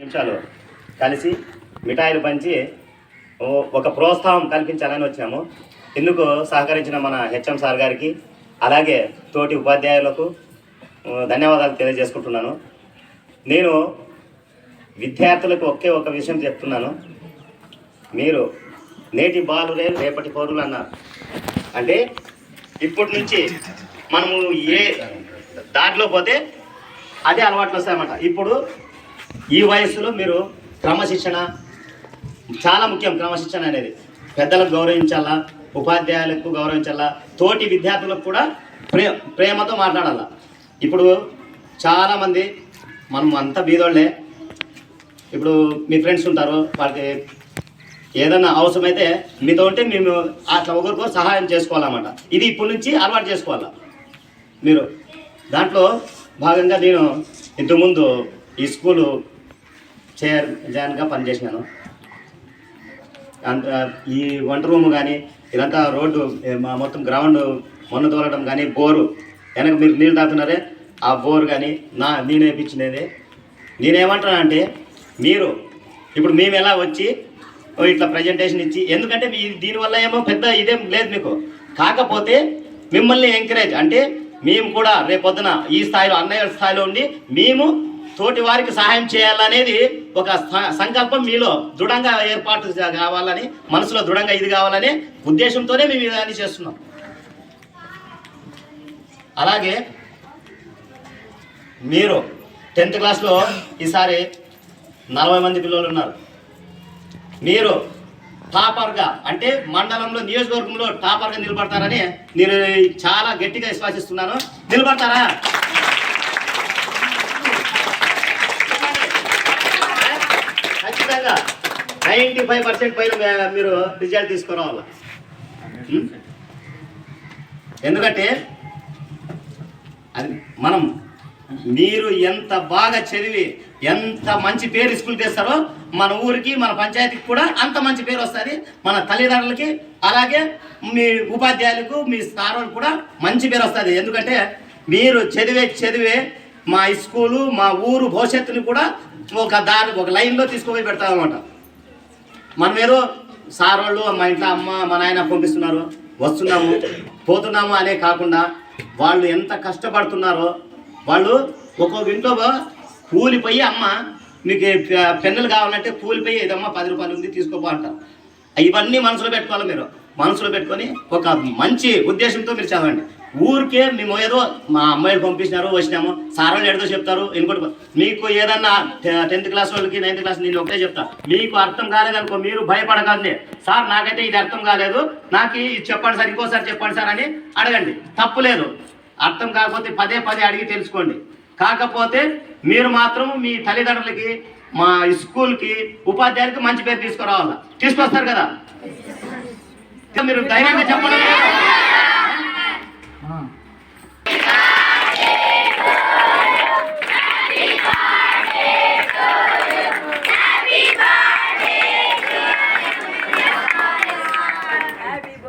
నిమిషాలు కలిసి మిఠాయిలు పంచి ఒక ప్రోత్సాహం కల్పించాలని వచ్చాము. ఇందుకు సహకరించిన మన హెచ్ఎం సార్ గారికి అలాగే తోటి ఉపాధ్యాయులకు ధన్యవాదాలు తెలియజేసుకుంటున్నాను. నేను విద్యార్థులకు ఒకే ఒక విషయం చెప్తున్నాను. మీరు నేటి బాలురే రేపటి పౌరులు అన్నారు. అంటే ఇప్పటి నుంచి మనము ఏ దాంట్లో పోతే అదే అలవాట్లు వస్తాయన్నమాట. ఇప్పుడు ఈ వయస్సులో మీరు క్రమశిక్షణ చాలా ముఖ్యం. క్రమశిక్షణ అనేది పెద్దలకు గౌరవించాలా, ఉపాధ్యాయులకు గౌరవించాలా, తోటి విద్యార్థులకు కూడా ప్రేమతో మాట్లాడాలా. ఇప్పుడు చాలామంది మనం అంతా బీదోళ్ళే. ఇప్పుడు మీ ఫ్రెండ్స్ ఉంటారు, వాళ్ళకి ఏదైనా అవసరమైతే మీతో ఉంటే మేము అట్లా ఒకరికొకరు సహాయం చేసుకోవాలన్నమాట. ఇది ఇప్పటి నుంచి అలవాటు చేసుకోవాలా. మీరు దాంట్లో భాగంగా నేను ఇంతకుముందు ఈ స్కూలు చైర్మన్గా పనిచేసినాను. ఈ వంట రూము కానీ ఇదంతా రోడ్డు మొత్తం గ్రౌండ్ మొన్న తోలడం కానీ బోరు వెనక మీరు నీళ్ళు తాగుతున్నారే ఆ బోరు కానీ నేను వేయించినది. నేనేమంటానంటే మీరు ఇప్పుడు మేము ఎలా వచ్చి ఇట్లా ప్రజెంటేషన్ ఇచ్చి, ఎందుకంటే దీనివల్ల ఏమో పెద్ద ఇదేం లేదు మీకు. కాకపోతే మిమ్మల్ని ఎంకరేజ్ అంటే మేము కూడా రేపొద్దున ఈ స్థాయిలో అన్నయ్య స్థాయిలో ఉండి మేము తోటి వారికి సహాయం చేయాలనేది ఒక సంకల్పం మీలో దృఢంగా ఏర్పాటు కావాలని, మనసులో దృఢంగా ఇది కావాలనే ఉద్దేశంతోనే మేము ఇదాన్ని చేస్తున్నాం. అలాగే మీరు 10th క్లాస్లో ఈసారి 40 మంది పిల్లలు ఉన్నారు. మీరు టాపర్గా అంటే మండలంలో నియోజకవర్గంలో టాపర్గా నిలబడతారని నేను చాలా గట్టిగా విశ్వాసిస్తున్నాను. నిలబడతారా? ఖచ్చితంగా 95% పైన మీరు రిజల్ట్ తీసుకురావాలి. ఎందుకంటే అది మనం మీరు ఎంత బాగా చదివి ఎంత మంచి పేరు స్కూల్ తెస్తారో మన ఊరికి మన పంచాయతీకి కూడా అంత మంచి పేరు వస్తుంది. మన తల్లిదండ్రులకి అలాగే మీ ఉపాధ్యాయులకు మీ స్థానాలకు కూడా మంచి పేరు వస్తుంది. ఎందుకంటే మీరు చదివే మా స్కూలు మా ఊరు భవిష్యత్తుని కూడా ఒక లైన్లో తీసుకుపోయి పెడతామన్నమాట. మనం ఏదో సార్ వాళ్ళు మా ఇంట్లో అమ్మ మా నాయన పంపిస్తున్నారు, వస్తున్నాము పోతున్నాము అనే కాకుండా వాళ్ళు ఎంత కష్టపడుతున్నారో, వాళ్ళు ఒక్కొక్క ఇంట్లో కూలిపోయి అమ్మ మీకు పెన్నులు కావాలంటే కూలిపోయి ఏదమ్మా 10 రూపాయలు ఉంది తీసుకోపో అంటారు. ఇవన్నీ మనసులో పెట్టుకోవాలి. మీరు మనసులో పెట్టుకొని ఒక మంచి ఉద్దేశంతో మీరు చదవండి. ఊరికే మేము ఏదో మా అమ్మాయిలు పంపించినారు వచ్చినాము సార్ వాళ్ళు ఏదో చెప్తారు ఇంకోటి. మీకు ఏదన్నా 10th క్లాస్ వాళ్ళకి 9th క్లాస్ నేను ఒకటే చెప్తా, మీకు అర్థం కాలేదనుకో మీరు భయపడకండి. సార్ నాకైతే ఇది అర్థం కాలేదు, నాకు ఇది చెప్పండి సార్, ఇంకోసారి చెప్పండి సార్ అని అడగండి. తప్పు లేదు. అర్థం కాకపోతే పదే అడిగి తెలుసుకోండి. కాకపోతే మీరు మాత్రం మీ తల్లిదండ్రులకి మా స్కూల్కి ఉపాధ్యాయులకి మంచి పేరు తీసుకురావాలా. తీసుకొస్తారు కదా, మీరు ధైర్యంగా చెప్పండి.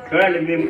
చూడండి మేము